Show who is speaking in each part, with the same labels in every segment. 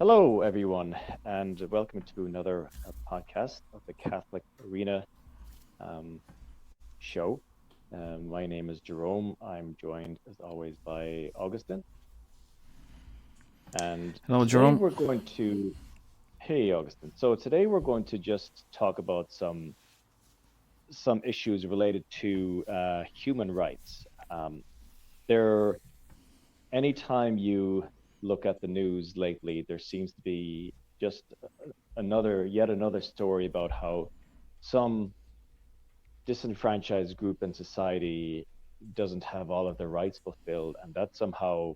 Speaker 1: Hello, everyone, and welcome to another podcast of the Catholic Arena um, show. My name is Jerome. I'm joined, as always, by Augustin. And
Speaker 2: Hello,
Speaker 1: today
Speaker 2: Jerome.
Speaker 1: we're going to, hey, Augustin. So today we're going to just talk about some issues related to human rights. There, anytime you look at the news lately, there seems to be just yet another story about how some disenfranchised group in society doesn't have all of their rights fulfilled, and that's somehow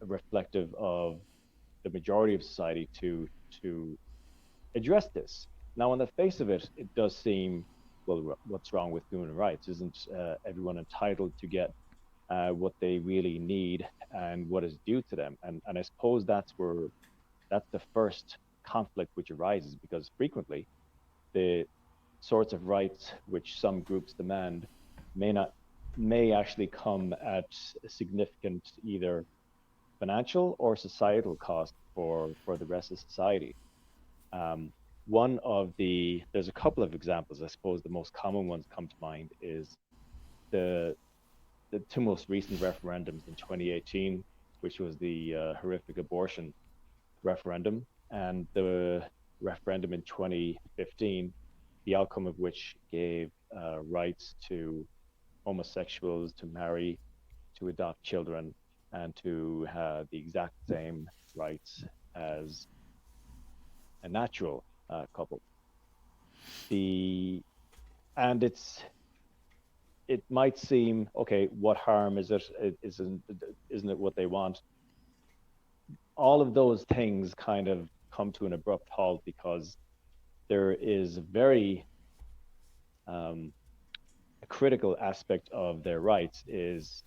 Speaker 1: reflective of the majority of society to address this. Now, on the face of it, it does seem, well, what's wrong with human rights? Isn't everyone entitled to get what they really need and what is due to them? And I suppose that's the first conflict which arises because frequently the sorts of rights which some groups demand may not may actually come at a significant either financial or societal cost for the rest of society. Um, one of there's a couple of examples. I suppose the most common ones come to mind is the the two most recent referendums in 2018, which was the horrific abortion referendum, and the referendum in 2015, the outcome of which gave rights to homosexuals to marry, to adopt children, and to have the exact same rights as a natural couple. The and it might seem okay. What harm is it? Isn't it what they want? All of those things kind of come to an abrupt halt because there is um, a critical aspect of their rights is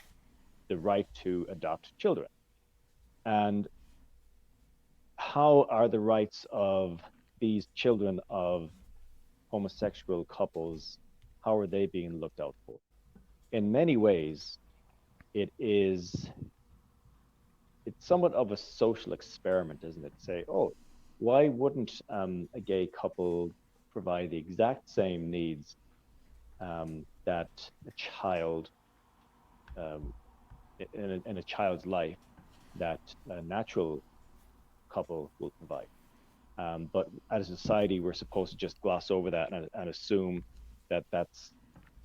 Speaker 1: the right to adopt children. And how are the rights of these children of homosexual couples, how are they being looked out for? In many ways, it is it's somewhat of a social experiment, isn't it? Say, oh, why wouldn't a gay couple provide the exact same needs that a child um, in a child's life that a natural couple will provide. But as a society, we're supposed to just gloss over that and assume that that's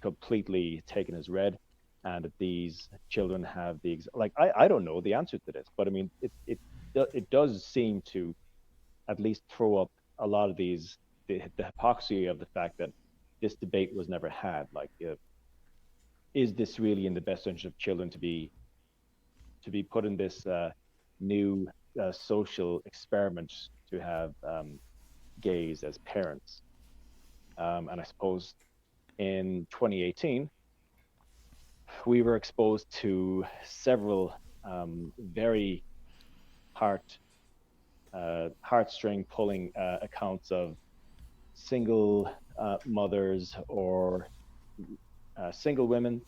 Speaker 1: completely taken as read, and that these children have like I don't know the answer to this, but I mean it does seem to at least throw up a lot of the hypocrisy of the fact that this debate was never had. Like, is this really in the best interest of children to be put in this new social experiment to have gays as parents? And I suppose in 2018, we were exposed to several very heart heartstring pulling accounts of single mothers or single women,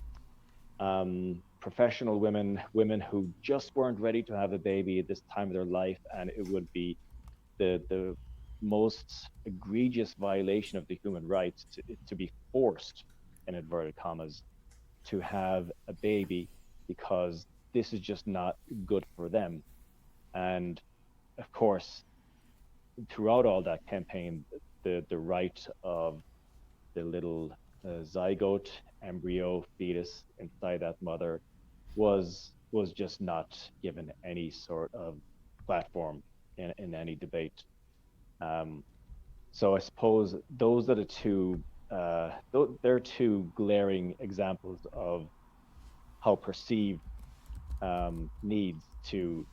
Speaker 1: professional women, women who just weren't ready to have a baby at this time of their life, and it would be the most egregious violation of the human rights to be forced, in inverted commas, to have a baby because this is just not good for them. And of course, throughout all that campaign, the right of the little zygote embryo fetus inside that mother was just not given any sort of platform in any debate. Um, so I suppose those are the two they're two glaring examples of how perceived needs to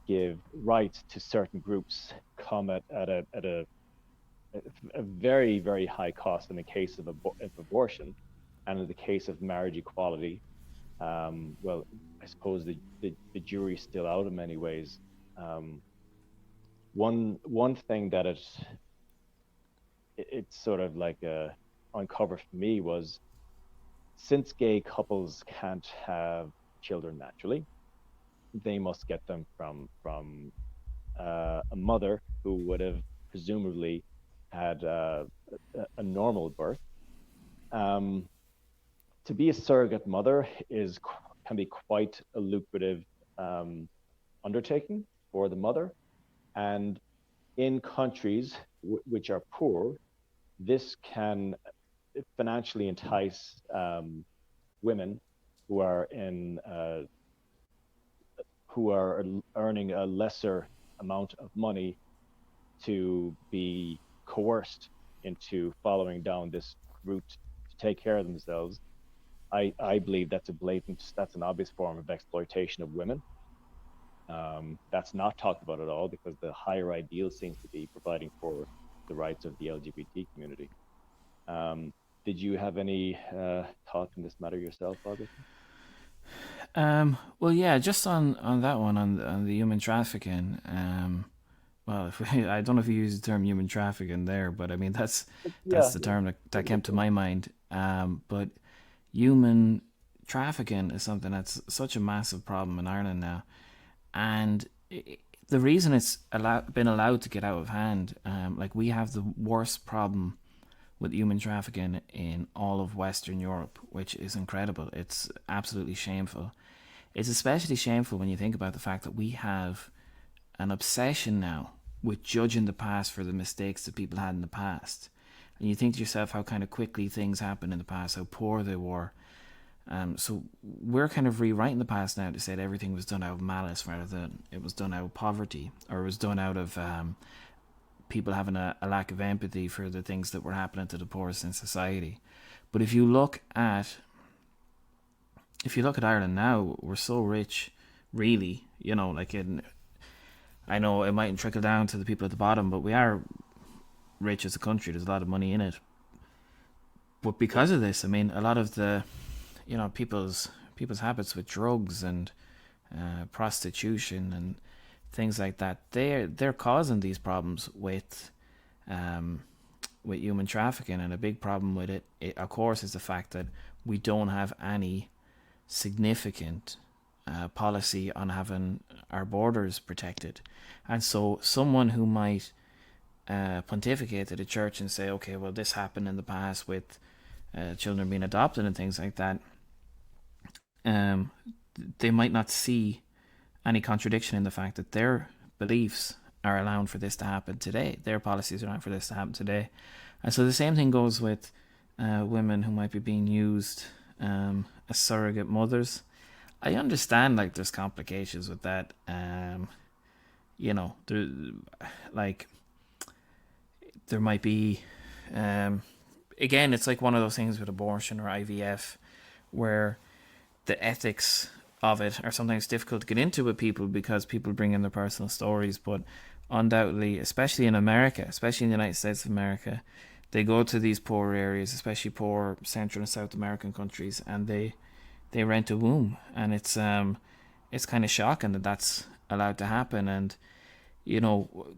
Speaker 1: give rights to certain groups come at a very, very high cost in the case of abortion, and in the case of marriage equality. Well, I suppose the jury's still out in many ways. Um, one thing that it's sort of like uncovered for me was, since gay couples can't have children naturally, they must get them from a mother who would have presumably had a normal birth. Um, to be a surrogate mother can be quite a lucrative um, undertaking for the mother, and in countries which are poor, this can financially entice women who are in who are earning a lesser amount of money to be coerced into following down this route to take care of themselves. I believe that's an obvious form of exploitation of women. That's not talked about at all because the higher ideal seems to be providing for the rights of the LGBT community. Um, did you have any thoughts on this matter yourself, August?
Speaker 2: Well, yeah, just on that one on the human trafficking. Well, if we, I don't know if you use the term human trafficking there, but I mean that's
Speaker 1: Yeah,
Speaker 2: the
Speaker 1: yeah,
Speaker 2: term that
Speaker 1: pretty
Speaker 2: came
Speaker 1: good
Speaker 2: to
Speaker 1: term.
Speaker 2: my mind. But human trafficking is something that's such a massive problem in Ireland now, and the reason it's been allowed to get out of hand, like we have the worst problem with human trafficking in all of Western Europe, which is incredible. It's absolutely shameful. It's especially shameful when you think about the fact that we have an obsession now with judging the past for the mistakes that people had in the past. And you think to yourself how kind of quickly things happened in the past, how poor they were. So we're kind of rewriting the past now to say that everything was done out of malice rather than it was done out of poverty or it was done out of people having a lack of empathy for the things that were happening to the poorest in society. But if you look at Ireland now, we're so rich, really. Like I know it mightn't trickle down to the people at the bottom, but we are rich as a country. There's a lot of money in it. But
Speaker 1: Yeah,
Speaker 2: because of this, I mean, a lot of the people's habits with drugs and prostitution and things like that, they're causing these problems um, with human trafficking. And a big problem with it, of course, is the fact that we don't have any significant policy on having our borders protected. And so, someone who might pontificate to the church and say, okay, well, this happened in the past with children being adopted and things like that, um, they might not see any contradiction in the fact that their beliefs are allowing for this to happen today. Their policies are allowing for this to happen today. And so the same thing goes with women who might be being used as surrogate mothers. I understand like there's complications with that. There like there might be um, again, it's like one of those things with abortion or IVF where the ethics of it are sometimes difficult to get into with people because people bring in their personal stories. But undoubtedly, especially in America, especially in the United States of America, they go to these poor areas, especially poor Central and South American countries, and they rent a womb, and it's kind of shocking that that's allowed to happen. And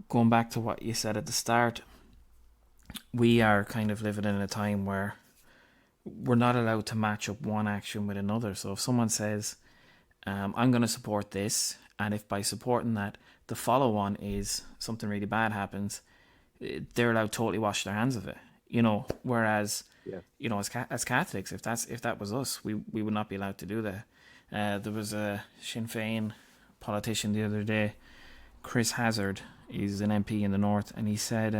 Speaker 2: going back to what you said at the start, we are kind of living in a time where we're not allowed to match up one action with another. So if someone says, I'm going to support this, and if by supporting that, the follow on is something really bad happens, they're allowed to totally wash their hands of it. Whereas,
Speaker 1: yeah,
Speaker 2: as Catholics, if that was us, we would not be allowed to do that. There was a Sinn Féin politician the other day, Chris Hazard. He's an MP in the North, and he said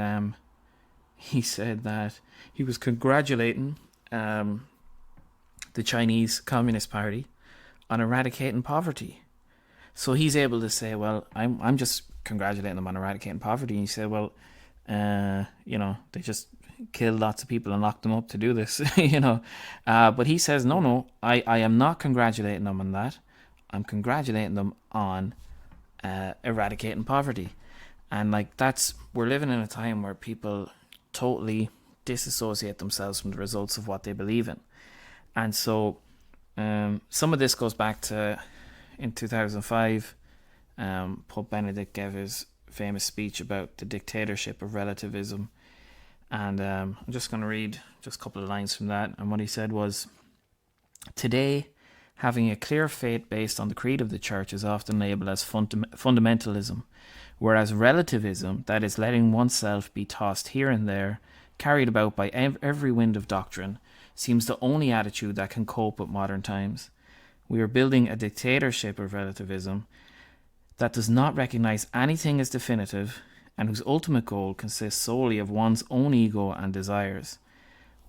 Speaker 2: that he was congratulating um, the Chinese Communist Party on eradicating poverty. So he's able to say, well, I'm just congratulating them on eradicating poverty. And he said, well, they just killed lots of people and locked them up to do this, But he says, no,
Speaker 1: yeah,
Speaker 2: no, I am not congratulating them on that. I'm congratulating them on eradicating poverty. And like we're living in a time where people totally disassociate themselves from the results of what they believe in. And so some of this goes back to in 2005, Pope Benedict gave his famous speech about the dictatorship of relativism. And I'm just going to read just a couple of lines from that. And what he said was, today, Having a clear faith based on the creed of the church is often labeled as fundamentalism, whereas relativism, that is, letting oneself be tossed here and there, carried about by every wind of doctrine, seems the only attitude that can cope with modern times. We are building a dictatorship of relativism that does not recognize anything as definitive and whose ultimate goal consists solely of one's own ego and desires.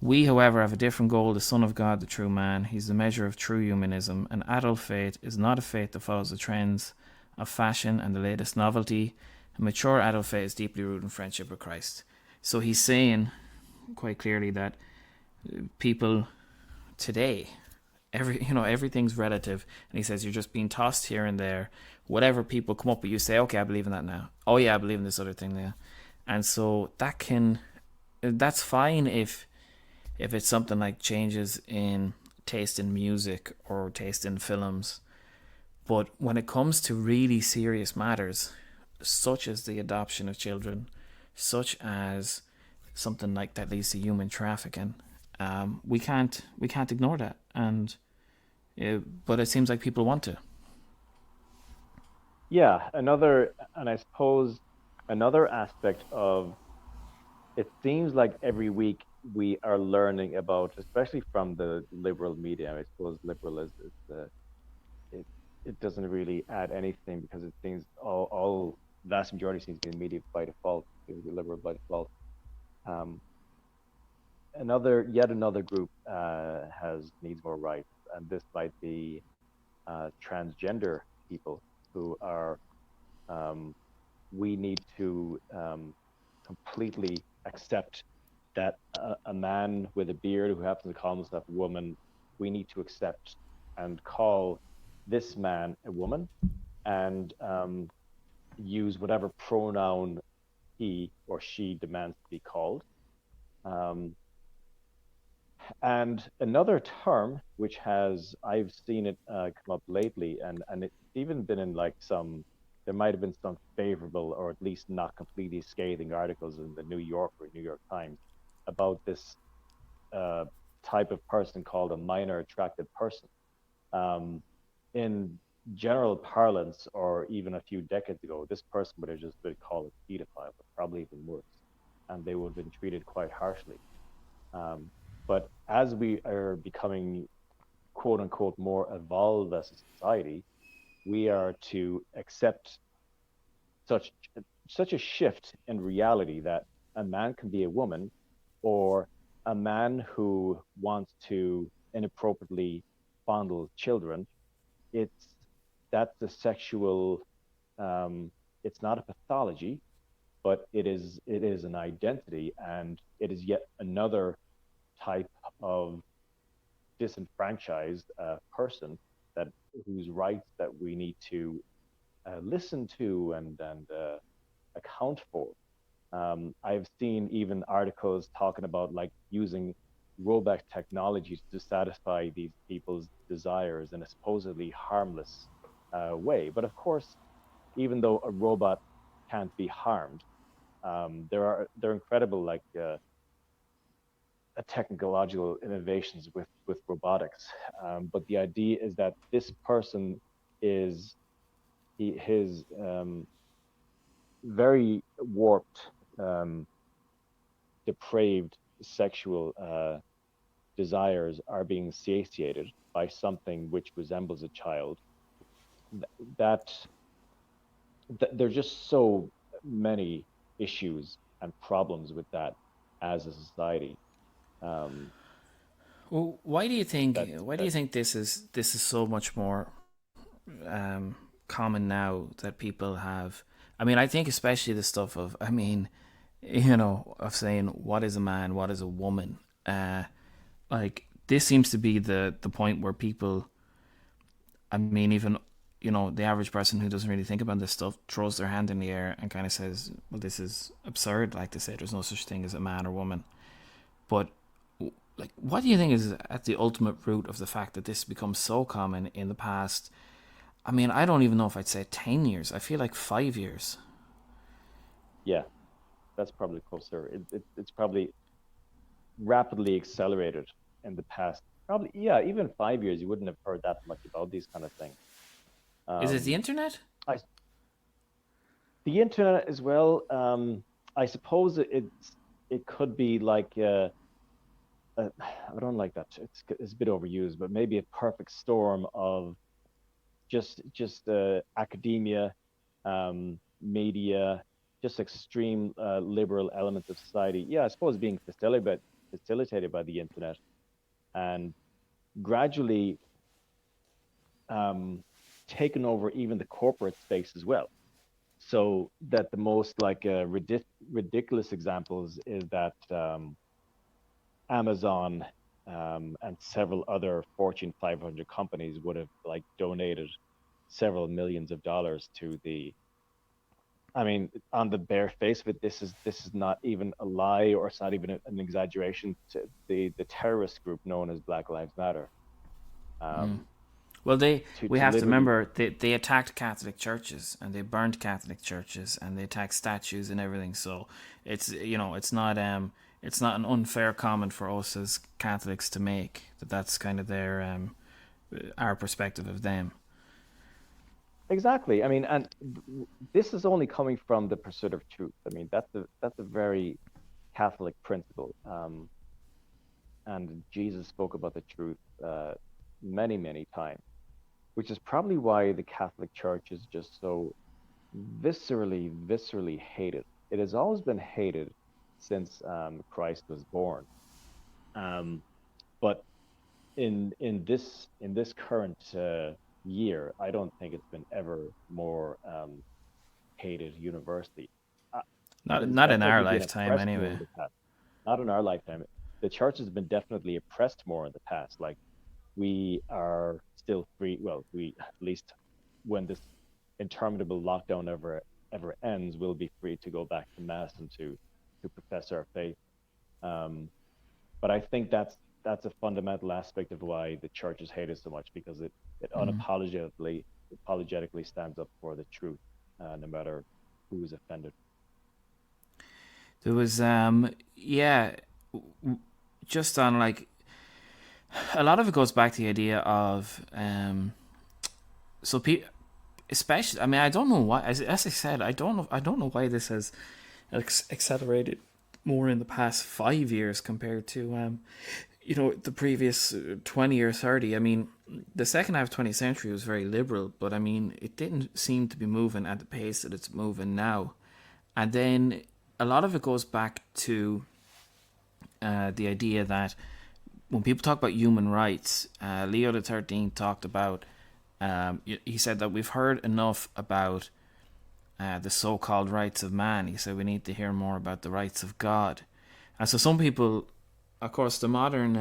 Speaker 2: We, however, have a different goal. The Son of God, the true man, he's the measure of true humanism. An adult faith is not a faith that follows the trends of fashion and the latest novelty. A mature adult faith is deeply rooted in friendship with Christ. So he's saying quite clearly that people today, everything's relative, and he says you're just being tossed here and there. Whatever people come up with, you say, okay, I believe in that now. Oh yeah, I believe in this other thing now. And so that's fine if it's something like changes in taste in music or taste in films. But when it comes to really serious matters, such as the adoption of children, such as something like that leads to human trafficking, we can't ignore that. But it seems like people want to.
Speaker 1: Yeah, and I suppose another aspect of it seems like every week we are learning about, especially from the liberal media. I suppose liberal is it it doesn't really add anything because it seems all vast majority seems to be media by default, seems to be liberal by default. Um, yet another group has needs more rights, and this might be transgender people who are um, we need to completely accept that a man with a beard who happens to call himself a woman, we need to accept and call this man a woman and use whatever pronoun he or she demands to be called. Um, and another term which has I've seen it come up lately, and it's even been in like some there might have been some favorable or at least not completely scathing articles in the New York or New York Times about this uh, type of person called a minor attracted person. Um, in general parlance, or even a few decades ago, this person would have just been called a pedophile, but probably even worse, and they would have been treated quite harshly. Um, but as we are becoming quote unquote more evolved as a society, we are to accept such such a shift in reality that a man can be a woman, or a man who wants to inappropriately fondle children. It's that's a sexual. Um, it's not a pathology, but it is an identity, and it is yet another type of disenfranchised person that whose rights that we need to listen to and account for. I've seen even articles talking about like using robot technologies to satisfy these people's desires in a supposedly harmless way. But of course, even though a robot can't be harmed, there are incredible like technological innovations with robotics. But the idea is that this person is his very warped, depraved sexual desires are being satiated by something which resembles a child. That, that there's just so many issues and problems with that as a society. Um,
Speaker 2: Well, why do you think
Speaker 1: that
Speaker 2: why do
Speaker 1: that
Speaker 2: you think this is so much more common now that people have? I mean, I think especially the stuff of, I mean, of saying what is a man, what is a woman. Like this seems to be the point where people, I mean, even the average person who doesn't really think about this stuff throws their hand in the air and kind of says, "Well, this is absurd." Like to say, there's no such thing as a man or woman. But like, what do you think is at the ultimate root of the fact that this becomes so common in the past? I mean, I don't even know if I'd say 10 years. I feel like 5 years.
Speaker 1: yeah, that's probably closer. It's probably rapidly accelerated in the past probably, yeah, even 5 years, you wouldn't have heard that much about these kind of things.
Speaker 2: Is it the
Speaker 1: Um,
Speaker 2: internet?
Speaker 1: I, the internet as well. I suppose it could be like I don't like that. It's a bit overused, but maybe a perfect storm of just academia, media, just extreme liberal elements of society. Yeah, I suppose being facilitated by the internet and gradually um, taken over even the corporate space as well. So that the most like ridiculous examples is that Amazon and several other Fortune 500 companies would have like donated several millions of dollars to the. I mean, on the bare face of it, this is not even a lie, or it's not even an exaggeration. To the terrorist group known as Black Lives Matter, um,
Speaker 2: Well,
Speaker 1: to
Speaker 2: we
Speaker 1: to
Speaker 2: have to
Speaker 1: literally
Speaker 2: remember they attacked Catholic churches and they burned Catholic churches and they attacked statues and everything. So it's not an unfair comment for us as Catholics to make that. That's kind of their our perspective of them.
Speaker 1: exactly. I mean, and this is only coming from the pursuit of truth. I mean, that's a very Catholic principle. And Jesus spoke about the truth many, many times, which is probably why the Catholic Church is just so viscerally hated. It has always been hated since Christ was born. Um, but in this current year, I don't think it's been ever more hated universally. Uh, it has
Speaker 2: Not in our
Speaker 1: definitely been
Speaker 2: lifetime,
Speaker 1: oppressed more
Speaker 2: anyway.
Speaker 1: in the past. Not in our lifetime. The church has been definitely oppressed more in the past. Like we are still free. Well, we at least when this interminable lockdown ever ends, we'll be free to go back to mass and to profess our faith. Um, but I think that's a fundamental aspect of why the church is hated so much because it apologetically stands up for the truth, no matter who is offended.
Speaker 2: There was yeah, just on like a lot of it goes back to the idea of so people, especially, I mean, I don't know why, as I said, I don't know why this has accelerated more in the past 5 years compared to the previous 20 or 30. I mean, the second half of 20th century was very liberal, but I mean, it didn't seem to be moving at the pace that it's moving now. And then a lot of it goes back to the idea that when people talk about human rights, Leo the 13th talked about. He said that we've heard enough about the so-called rights of man. He said we need to hear more about the rights of God. And so some people, of course, the modern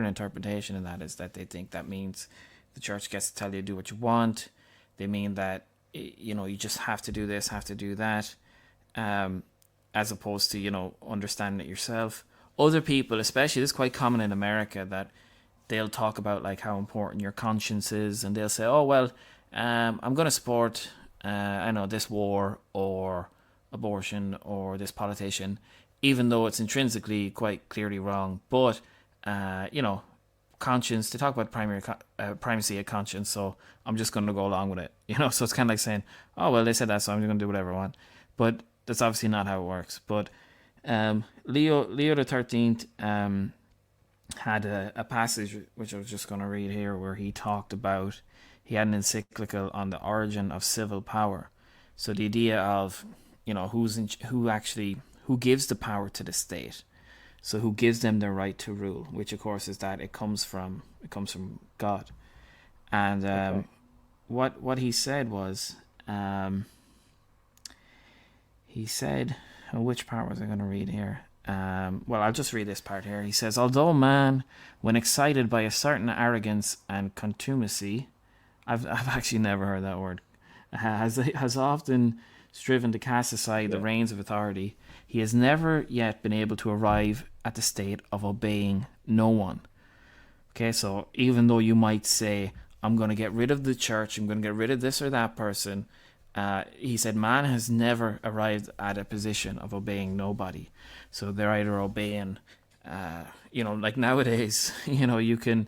Speaker 2: interpretation of that is that they think that means the church gets to tell you to do what you want. They mean that you just have to do this, have to do that, um, as opposed to understanding it yourself. Other people, especially this is quite common in America, that they'll talk about like how important your conscience is, and they'll say, "Oh well, I'm going to support, I know this war or abortion or this politician, even though it's intrinsically quite clearly wrong." But conscience. They talk about primacy of conscience, so I'm just going to go along with it. So it's kind of like saying, "Oh well, they said that, so I'm just going to do whatever I want." But that's obviously not how it works. But Leo the 13th had a passage which I was just going to read here, where he talked about, he had an encyclical on the origin of civil power. So the idea of who gives the power to the state. So who gives them the right to rule, which of course is that it comes from God. And
Speaker 1: Okay.
Speaker 2: what he said was, he said, which part was I going to read here? Well, I'll just read this part here. He says, although man, when excited by a certain arrogance and contumacy, I've actually never heard that word, has often striven to cast aside the
Speaker 1: Yeah.
Speaker 2: reins of authority, he has never yet been able to arrive at the state of obeying no one. Okay, so even though you might say, I'm going to get rid of the church, I'm going to get rid of this or that person, he said, man has never arrived at a position of obeying nobody. So they're either obeying Like nowadays, you can,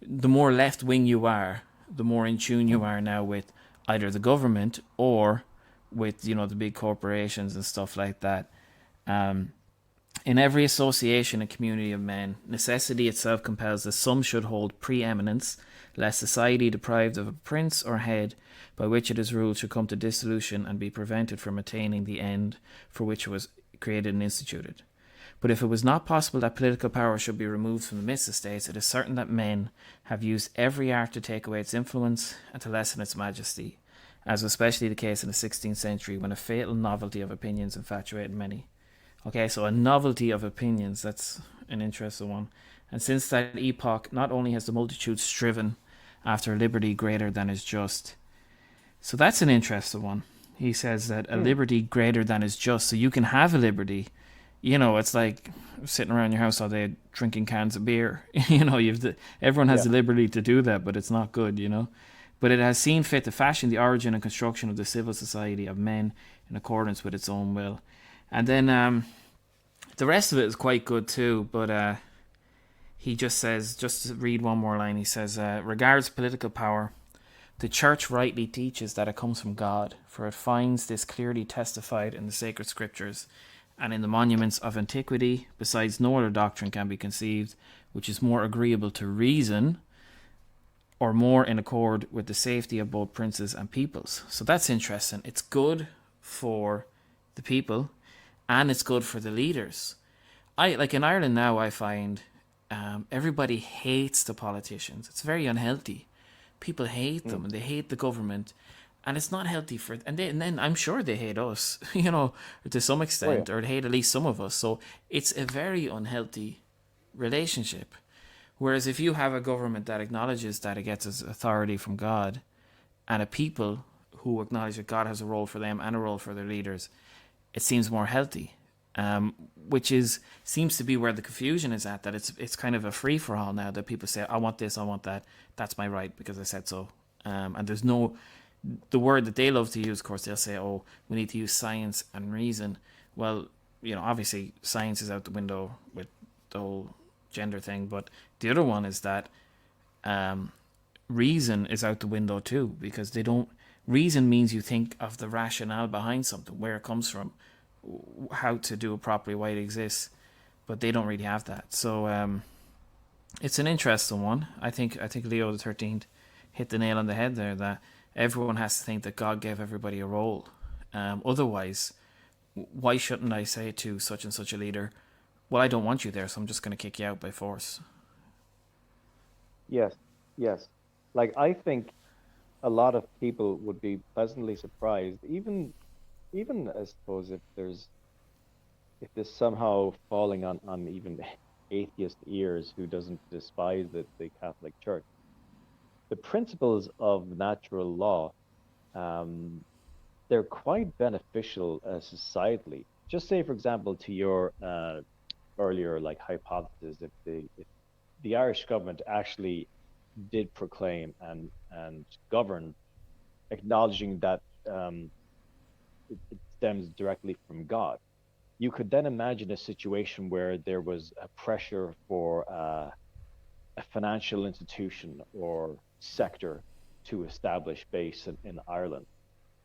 Speaker 2: the more left wing you are, the more in tune you are now with either the government or with the big corporations and stuff like that. Um, in every association and community of men, necessity itself compels that some should hold preeminence, lest society deprived of a prince or head by which it is ruled should come to dissolution and be prevented from attaining the end for which it was created and instituted. But if it was not possible that political power should be removed from the midst of states, it is certain that men have used every art to take away its influence and to lessen its majesty, as was especially the case in the 16th century when a fatal novelty of opinions infatuated many. Okay, so a novelty of opinions, that's an interesting one. And since that epoch, not only has the multitude striven after a liberty greater than is just. So that's an interesting one. He says that a
Speaker 1: Hmm.
Speaker 2: liberty greater than is just. So you can have a liberty. It's like sitting around your house all day drinking cans of beer. Everyone has
Speaker 1: Yeah.
Speaker 2: the liberty to do that, but it's not good. But it has seen fit to fashion the origin and construction of the civil society of men in accordance with its own will. And then the rest of it is quite good too, but he just says, just to read one more line, he says, regards political power, the church rightly teaches that it comes from God, for it finds this clearly testified in the sacred scriptures and in the monuments of antiquity. Besides, no other doctrine can be conceived which is more agreeable to reason or more in accord with the safety of both princes and peoples. So that's interesting. It's good for the people and it's good for the leaders. I like in Ireland now. I find everybody hates the politicians. It's very unhealthy. People hate
Speaker 1: Hmm.
Speaker 2: them and they hate the government, and it's not healthy for. And then I'm sure they hate us, to some
Speaker 1: Oh yeah.
Speaker 2: extent, or they hate at least some of us. So it's a very unhealthy relationship. Whereas if you have a government that acknowledges that it gets its authority from God, and a people who acknowledge that God has a role for them and a role for their leaders, it seems more healthy. Which is seems to be where the confusion is at. That it's kind of a free for all now. That people say, "I want this, I want that. That's my right because I said so." And there's no the word that they love to use. Of course, they'll say, "Oh, we need to use science and reason." Well, obviously, science is out the window with the whole gender thing. But the other one is that um, reason is out the window too because they don't. Reason means you think of the rationale behind something, where it comes from, how to do it properly, why it exists, but they don't really have that. So it's an interesting one. I think Leo the 13th hit the nail on the head there. That everyone has to think that God gave everybody a role. Otherwise, why shouldn't I say to such and such a leader, "Well, I don't want you there, so I'm just going to kick you out by force"?
Speaker 1: Yes. Yes. Like I think a lot of people would be pleasantly surprised, even I suppose if this somehow falling on even atheist ears who doesn't despise the Catholic Church. The principles of natural law, um, they're quite beneficial societally. Just say, for example, to your earlier like hypothesis, if the Irish government actually did proclaim and govern, acknowledging that it stems directly from God, you could then imagine a situation where there was a pressure for a financial institution or sector to establish base in Ireland,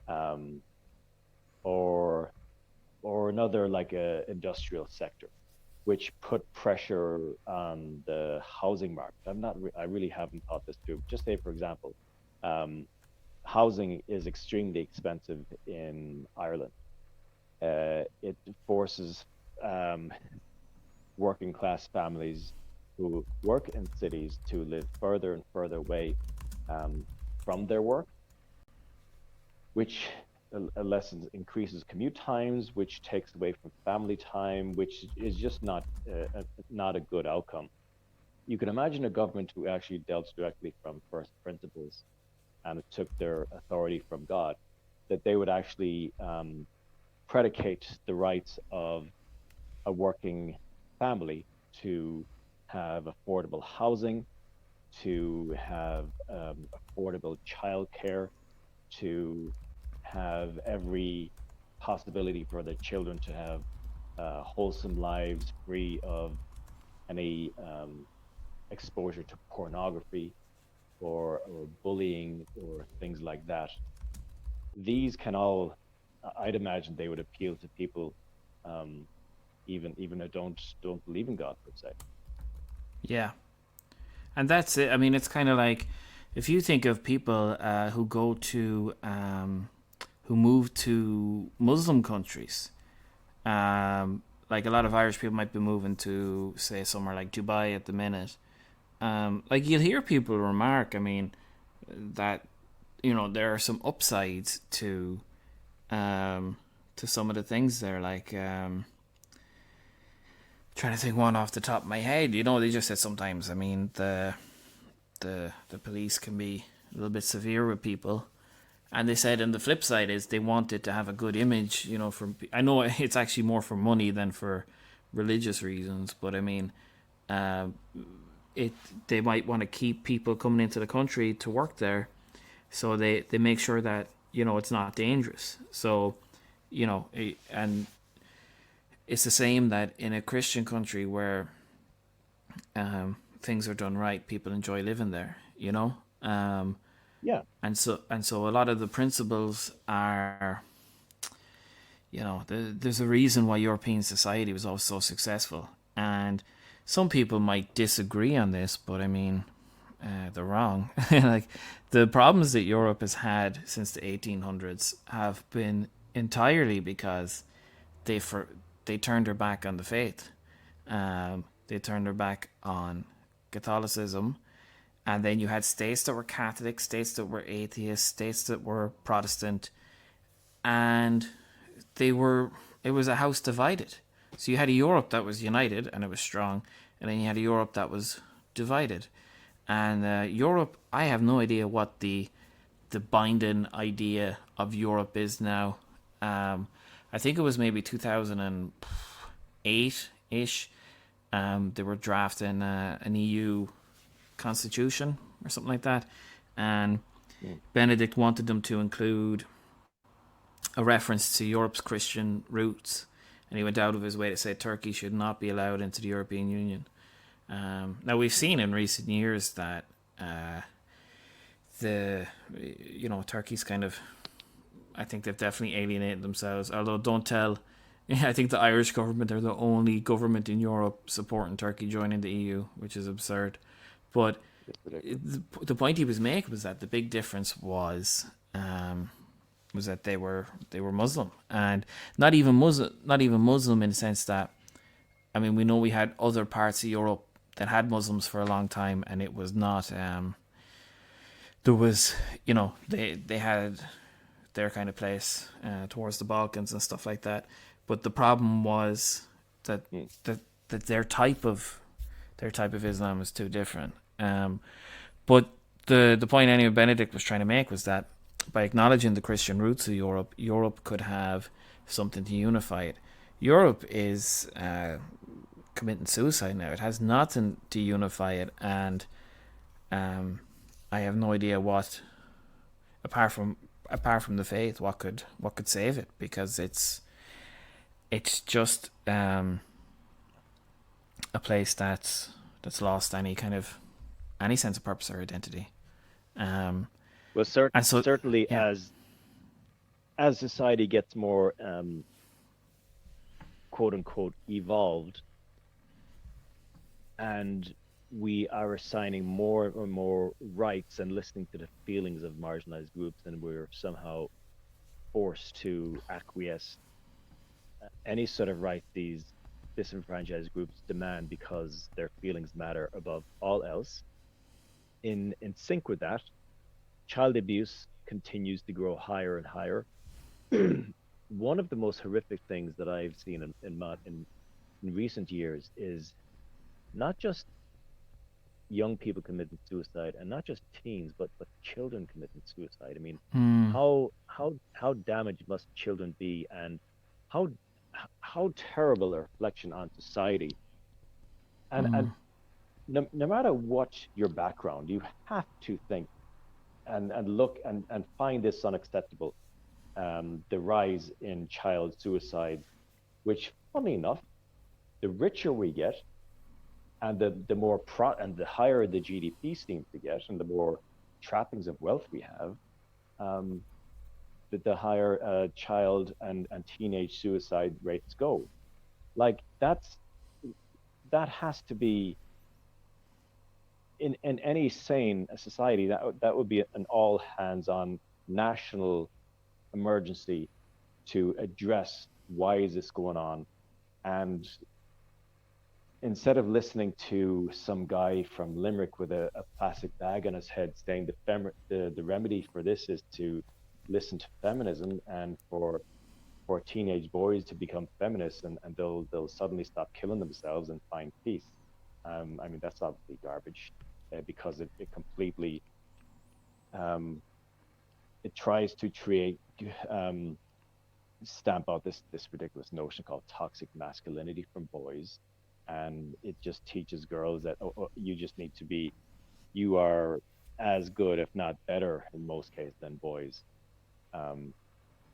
Speaker 1: um, or another like a industrial sector, which put pressure on the housing market. I really haven't thought this through. Just say, for example, um, housing is extremely expensive in Ireland. It forces um, working class families who work in cities to live further and further away um, from their work, which lessens increases commute times, which takes away from family time, which is just not a good outcome. You can imagine a government who actually dealt directly from first principles and took their authority from God, that they would actually predicate the rights of a working family to have affordable housing, to have affordable childcare, to have every possibility for their children to have wholesome lives free of any exposure to pornography or bullying or things like that. These can all, I'd imagine, they would appeal to people, um, even who don't believe in God per se.
Speaker 2: Yeah, and that's it. I mean, it's kind of like if you think of people who go to who move to Muslim countries. Like a lot of Irish people might be moving to, say, somewhere like Dubai at the minute. Like you'll hear people remark, I mean, that there are some upsides to some of the things there. Like trying to think one off the top of my head. They just said sometimes. I mean, the police can be a little bit severe with people. And they said, and the flip side is they wanted to have a good image, from. I know it's actually more for money than for religious reasons, but I mean, uh, it they might want to keep people coming into the country to work there, so they make sure that it's not dangerous. So, and it's the same that in a Christian country where things are done right, people enjoy living there.
Speaker 1: Yeah,
Speaker 2: And so a lot of the principles are, there's a reason why European society was always so successful. And some people might disagree on this, but I mean, they're wrong. Like the problems that Europe has had since the 1800s have been entirely because they for they turned their back on the faith. They turned their back on Catholicism, and then you had states that were Catholic, states that were atheist, states that were Protestant, and they were it was a house divided. So you had a Europe that was united and it was strong, and then you had a Europe that was divided. And Europe, I have no idea what the binding idea of Europe is now. I think it was maybe 2008 ish. They were drafting an EU constitution or something like that, and
Speaker 1: mm,
Speaker 2: Benedict wanted them to include a reference to Europe's Christian roots, and he went out of his way to say Turkey should not be allowed into the European Union. Now we've seen in recent years that the Turkey's kind of, I think they've definitely alienated themselves. Although don't tell, I think the Irish government are the only government in Europe supporting Turkey joining the EU, which is absurd. But
Speaker 1: it's ridiculous.
Speaker 2: the point he was making was that the big difference was that they were Muslim, and not even Muslim in the sense that, I mean, we know we had other parts of Europe that had Muslims for a long time, and it was not. There was, they had their kind of place towards the Balkans and stuff like that, but the problem was that
Speaker 1: Mm.
Speaker 2: that that their type of Islam is too different. But the point anyway Benedict was trying to make was that by acknowledging the Christian roots of Europe, Europe could have something to unify it. Europe is committing suicide now. It has nothing to unify it, and I have no idea what, apart from the faith, what could save it, because it's just a place that's lost any sense of purpose or identity. Um,
Speaker 1: Well,
Speaker 2: and so
Speaker 1: certainly
Speaker 2: yeah,
Speaker 1: as society gets more quote unquote evolved, and we are assigning more and more rights and listening to the feelings of marginalized groups, and we're somehow forced to acquiesce any sort of right these disenfranchised groups demand because their feelings matter above all else. In sync with that, child abuse continues to grow higher and higher. One of the most horrific things that I've seen in recent years is not just young people committing suicide, and not just teens, but children committing suicide. I mean,
Speaker 2: hmm,
Speaker 1: how damaged must children be, and how how terrible a reflection on society. And
Speaker 2: hmm,
Speaker 1: no matter what your background, you have to think and look and find this unacceptable. The rise in child suicides, which, funny enough, the richer we get, and the more and the higher the GDP seems to get, and the more trappings of wealth we have, um, the higher child and teenage suicide rates go. Like that has to be in any sane society, that would be an all hands on national emergency to address why is this going on. And instead of listening to some guy from Limerick with a plastic bag on his head saying the remedy for this is to listen to feminism and for teenage boys to become feminists, and they'll suddenly stop killing themselves and find peace. I mean, that's obviously garbage, because it completely um, it tries to create um, stamp out this ridiculous notion called toxic masculinity from boys, and it just teaches girls that, oh, you just need to be, you are as good if not better in most cases than boys. um,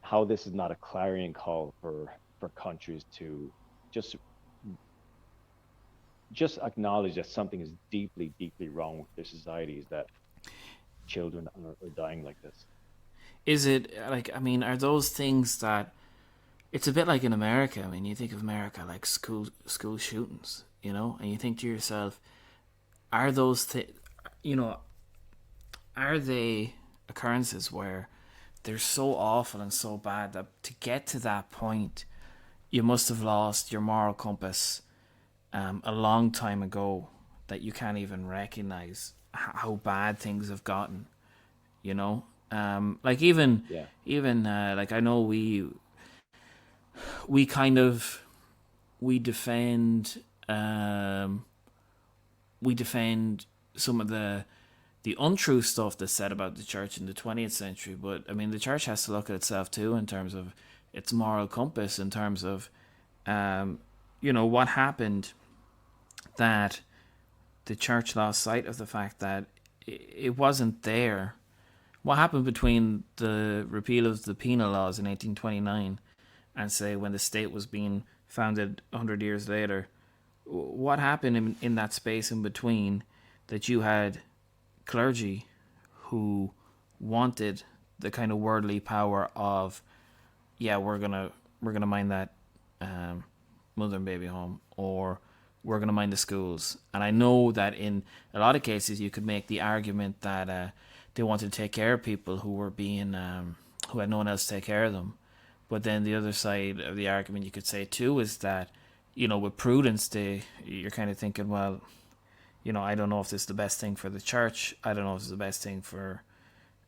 Speaker 1: how this is not a clarion call for countries to just just acknowledge that something is deeply deeply wrong with their societies, that children are dying like this.
Speaker 2: Is it like, I mean, are those things that it's a bit like in America? I mean, you think of America like school shootings, and you think to yourself, are those you know, are they occurrences where they're so awful and so bad that to get to that point, you must have lost your moral compass a long time ago, that you can't even recognize how bad things have gotten. Like
Speaker 1: Yeah.
Speaker 2: even like I know we kind of we defend um, we defend some of the untrue stuff that's said about the church in the 20th century. But I mean, the church has to look at itself too in terms of its moral compass, in terms of what happened, that the church lost sight of the fact that it wasn't there. What happened between the repeal of the penal laws in 1829 and, say, when the state was being founded 100 years later? What happened in that space in between, that you had clergy who wanted the kind of worldly power of, yeah, we're gonna mind that mother and baby home, or we're gonna mind the schools. And I know that in a lot of cases you could make the argument that they wanted to take care of people who were being who had no one else to take care of them. But then the other side of the argument you could say too is that, with prudence, you're kind of thinking, well, I don't know if this is the best thing for the church. I don't know if it's the best thing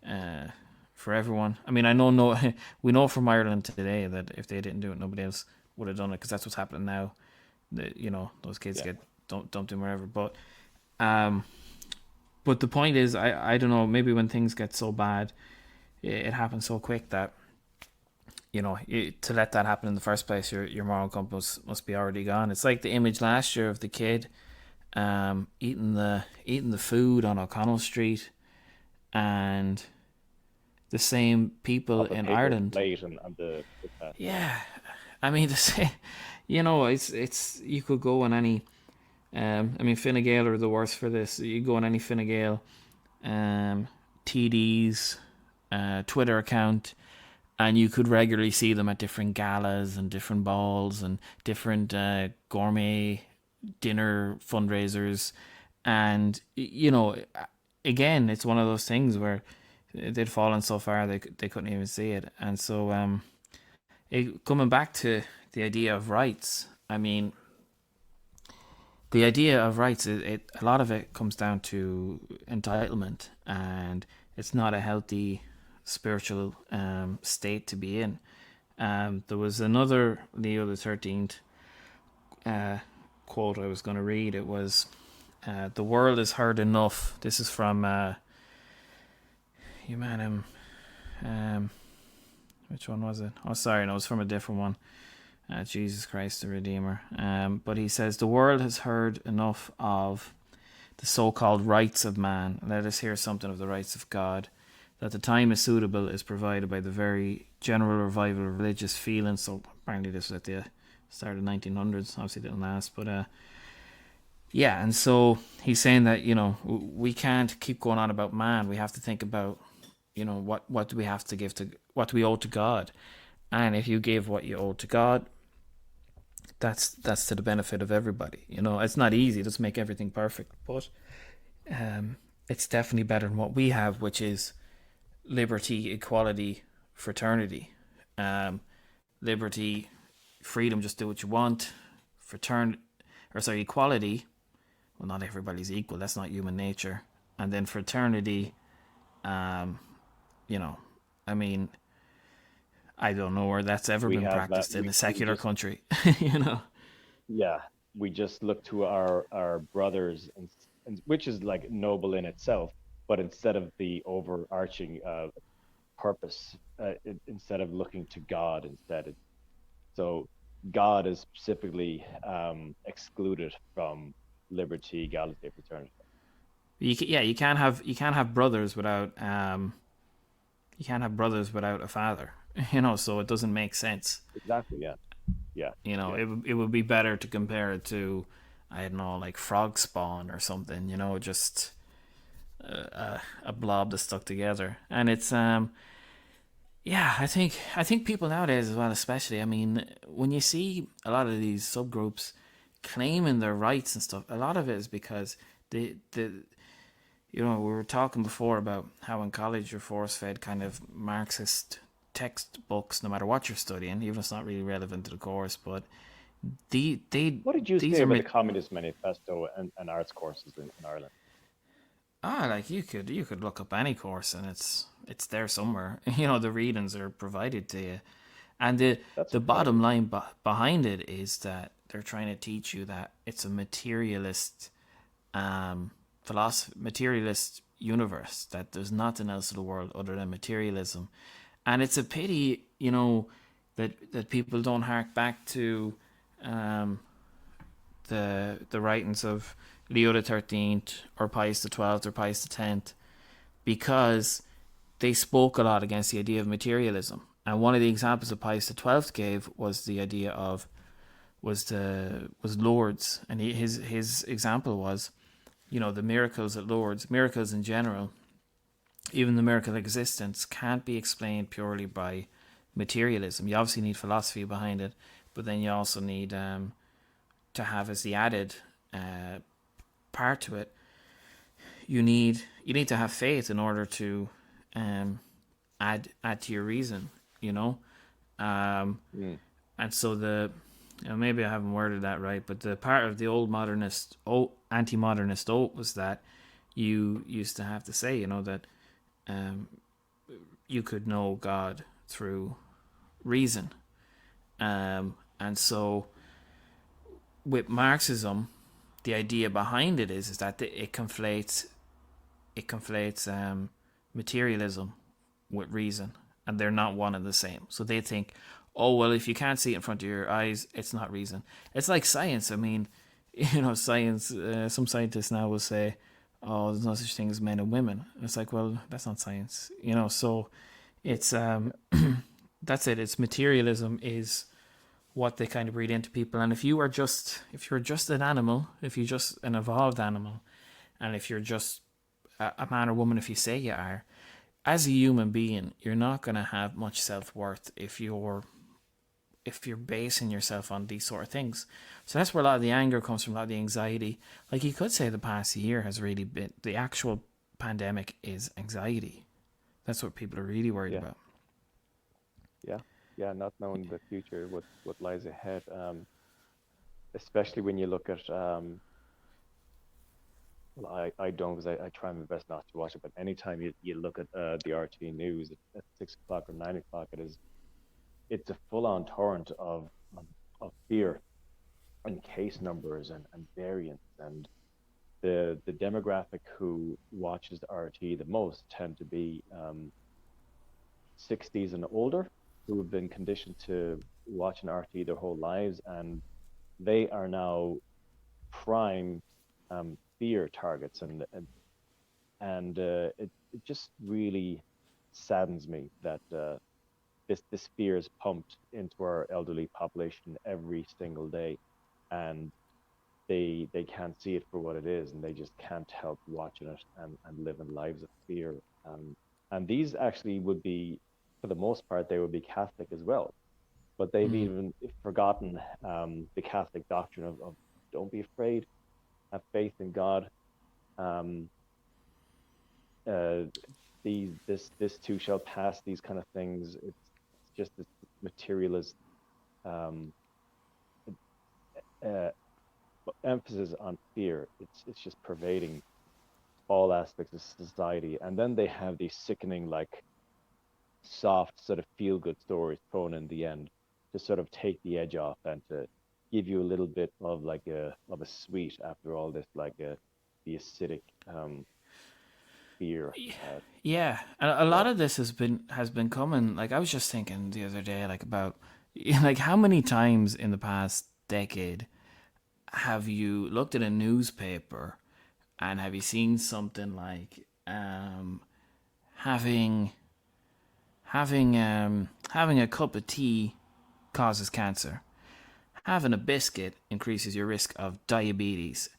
Speaker 2: uh, for everyone. I mean, I know no, we know from Ireland today that if they didn't do it, nobody else would have done it, because that's what's happening now. Those kids
Speaker 1: Yeah.
Speaker 2: get dumped in wherever. But the point is, I don't know. Maybe when things get so bad, it happens so quick that to let that happen in the first place, your moral compass must be already gone. It's like the image last year of the kid eating the food on O'Connell Street, and the same people
Speaker 1: Off a
Speaker 2: in
Speaker 1: paper
Speaker 2: Ireland.
Speaker 1: plate and the footpath. Yeah.
Speaker 2: Yeah, I mean, the same, it's you could go on any. I mean, Fine Gael are the worst for this. You go on any Fine Gael um, TD's Twitter account, and you could regularly see them at different galas and different balls and different gourmet dinner fundraisers. And again, it's one of those things where they'd fallen so far they couldn't even see it. And so coming back to the idea of rights, I mean, the idea of rights, a lot of it comes down to entitlement, and it's not a healthy spiritual state to be in. There was another Leo the 13th quote I was going to read. It was, "The world is hard enough." This is from Humanum. Which one was it? Oh, sorry, no, it was from a different one. Jesus Christ the Redeemer. But he says, "The world has heard enough of the so-called rights of man. Let us hear something of the rights of God. That the time is suitable is provided by the very general revival of religious feelings." So apparently this was at the start of the 1900s. Obviously it didn't last, but Yeah, and so he's saying that we can't keep going on about man. We have to think about what do we have to give to what do we owe to God, and if you give what you owe to God, that's to the benefit of everybody. It's not easy. It doesn't make everything perfect, but um, it's definitely better than what we have, which is liberty, equality, fraternity, um, liberty, freedom, just do what you want. Fraternity, or sorry, equality. Well, not everybody's equal. That's not human nature. And then fraternity, um, you know, I mean, I don't know where that's ever
Speaker 1: We
Speaker 2: been
Speaker 1: have
Speaker 2: practiced in a
Speaker 1: we
Speaker 2: secular
Speaker 1: just
Speaker 2: country. you know.
Speaker 1: yeah, we just look to our brothers, and which is like noble in itself, but instead of the overarching purpose, instead of looking to God instead, so God is specifically excluded from liberty, equality, fraternity.
Speaker 2: Yeah, you can't have brothers without a father. So it doesn't make sense.
Speaker 1: Exactly. Yeah. Yeah. Yeah.
Speaker 2: It would be better to compare it to, I don't know, like frog spawn or something. Just a blob that's stuck together. And it's yeah, I think people nowadays as well, especially. I mean, when you see a lot of these subgroups claiming their rights and stuff, a lot of it is because the we were talking before about how in college you're force fed kind of Marxist textbooks, no matter what you're studying, even if it's not really relevant to the course. But
Speaker 1: What did you
Speaker 2: these
Speaker 1: say
Speaker 2: are
Speaker 1: about the Communist Manifesto and arts courses in Ireland?
Speaker 2: like you could look up any course and it's there somewhere. The readings are provided to you. And the
Speaker 1: That's
Speaker 2: the bottom
Speaker 1: incredible.
Speaker 2: line behind it is that they're trying to teach you that it's a materialist philosophy, materialist universe, that there's nothing else in the world other than materialism. And it's a pity, that people don't hark back to um, the writings of Leo the 13th or Pius the 12th or Pius the 10th, because they spoke a lot against the idea of materialism. And one of the examples that Pius the 12th gave was the idea of was Lourdes, and his example was, the miracles at Lourdes, miracles in general, even the miracle of existence, can't be explained purely by materialism. You obviously need philosophy behind it, but then you also need to have as the added uh, part to it. You need to have faith in order to um, add to your reason. You know, um,
Speaker 1: Mm.
Speaker 2: and so maybe I haven't worded that right, but the part of the old modernist, anti-modernist oath was that you used to have to say, that um, you could know God through reason. And so with Marxism, the idea behind it is that it conflates materialism with reason, and they're not one and the same. So they think, oh well, if you can't see it in front of your eyes, it's not reason. It's like science. I mean, science. Some scientists now will say, oh, there's no such thing as men and women. And it's like, well, that's not science. So it's
Speaker 1: Yeah.
Speaker 2: that's it. It's materialism is what they kind of breed into people. And if you're just an animal, if you're just an evolved animal, and if you're just a man or woman, if you say you are, as a human being, you're not going to have much self worth if you're basing yourself on these sort of things. So that's where a lot of the anger comes from, a lot of the anxiety. Like you could say, the past year has really been the actual pandemic is anxiety. That's what people are really worried
Speaker 1: Yeah.
Speaker 2: about.
Speaker 1: Yeah. Yeah. Not knowing the future, what lies ahead, especially when you look at well, I don't, because I try my best not to watch it, but anytime you look at the RT news at 6 o'clock or 9 o'clock, it's a full on torrent of, of fear and case numbers and variants, and the demographic who watches the RT the most tend to be 60s and older, who have been conditioned to watch an RT their whole lives, and they are now prime fear targets, and it just really saddens me that this fear is pumped into our elderly population every single day, and they can't see it for what it is, and they just can't help watching it and living lives of fear. Um, and these actually would be, for the most part, they would be Catholic as well, but they've
Speaker 2: Mm.
Speaker 1: even forgotten the Catholic doctrine of don't be afraid, have faith in God. Um, uh, this too shall pass. These kind of things. It's just this materialist um, uh, emphasis on fear. It's just pervading all aspects of society. And then they have these sickening, like soft sort of feel good stories thrown in the end to sort of take the edge off and to give you a little bit of like a sweet after all this, like the acidic fear.
Speaker 2: Yeah, and a lot
Speaker 1: Yeah.
Speaker 2: of this has been coming. Like I was just thinking the other day, like about like how many times in the past decade have you looked at a newspaper and have you seen something like having having a cup of tea causes cancer, having a biscuit increases your risk of diabetes,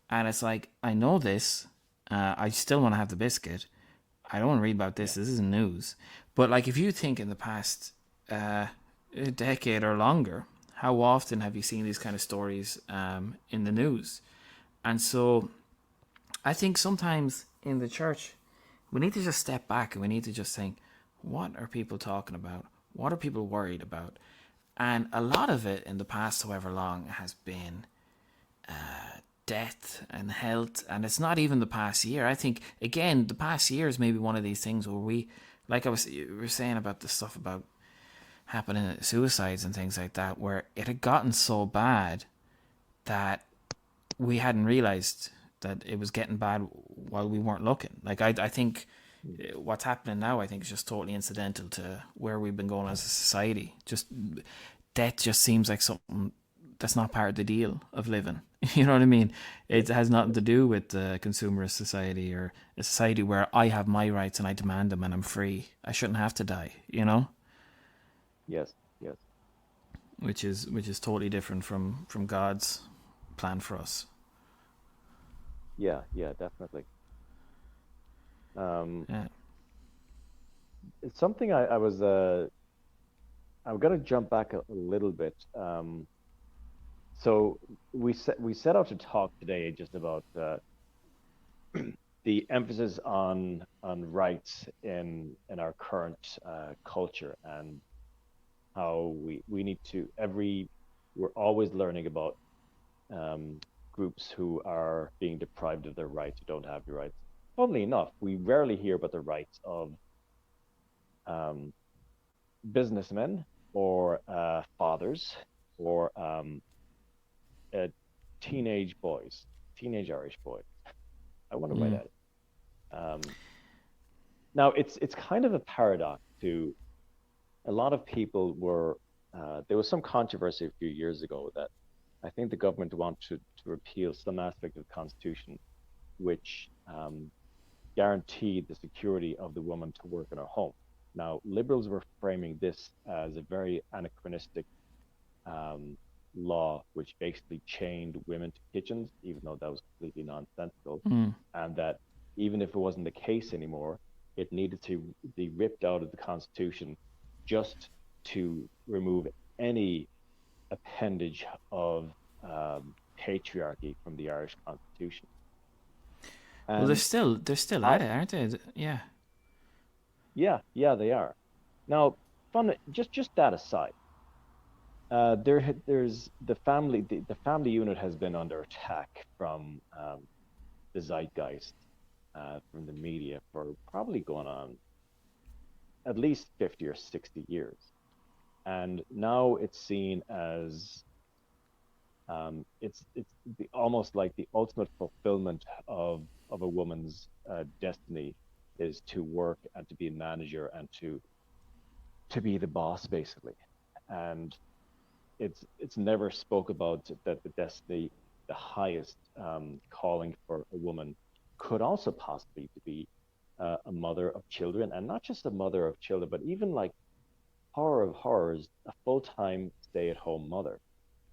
Speaker 2: and it's like I know this, I still want to have the biscuit. I don't want to read about
Speaker 1: Yeah.
Speaker 2: this. This isn't news. But like, if you think in the past uh, a decade or longer, how often have you seen these kind of stories in the news? And so I think sometimes in the church, we need to just step back and we need to just think, what are people talking about? What are people worried about? And a lot of it in the past, however long, has been death and health. And it's not even the past year. I think, again, the past year is maybe one of these things where we, like you were saying about the stuff about happening, suicides and things like that, where it had gotten so bad that we hadn't realized that it was getting bad while we weren't looking. Like I think
Speaker 1: Mm.
Speaker 2: what's happening now, I think, is just totally incidental to where we've been going as a society. Just death just seems like something that's not part of the deal of living. You know what I mean?
Speaker 1: Yeah.
Speaker 2: It has nothing
Speaker 1: Yeah.
Speaker 2: to do with the consumerist society or a society where I have my rights and I demand them and I'm free. I shouldn't have to die. You know,
Speaker 1: Yes. Yes.
Speaker 2: which is totally different from God's plan for us.
Speaker 1: Yeah. Yeah. Definitely. Um,
Speaker 2: Yeah.
Speaker 1: it's something I was I'm gonna jump back a little bit. So we set out to talk today just about the emphasis on rights in our current culture, and how we need to every we're always learning about um, groups who are being deprived of their rights, who don't have the rights. Funnily enough, we rarely hear about the rights of um, businessmen or fathers or uh, teenage boys, teenage Irish boys. I wonder why
Speaker 2: Mm.
Speaker 1: that is. Now, it's kind of a paradox to a lot of people were. There was some controversy a few years ago that I think the government wanted to repeal some aspect of the Constitution, which guaranteed the security of the woman to work in her home. Now, liberals were framing this as a very anachronistic um, law, which basically chained women to kitchens, even though that was completely nonsensical,
Speaker 2: Mm.
Speaker 1: and that even if it wasn't the case anymore, it needed to be ripped out of the Constitution just to remove any appendage of patriarchy from the Irish Constitution.
Speaker 2: Well, they're
Speaker 1: And
Speaker 2: still they're still at
Speaker 1: how,
Speaker 2: it, aren't they? Yeah.
Speaker 1: yeah, yeah, they are. Now, just that aside, there's the family unit has been under attack from the zeitgeist, from the media for probably going on at least 50 or 60 years. And now it's seen as it's almost like the ultimate fulfillment of a woman's destiny is to work and to be a manager and to be the boss basically. And it's never spoke about that the destiny, the highest calling for a woman could also possibly to be a mother of children, and not just a mother of children, but even like horror of horrors, a full-time stay-at-home mother.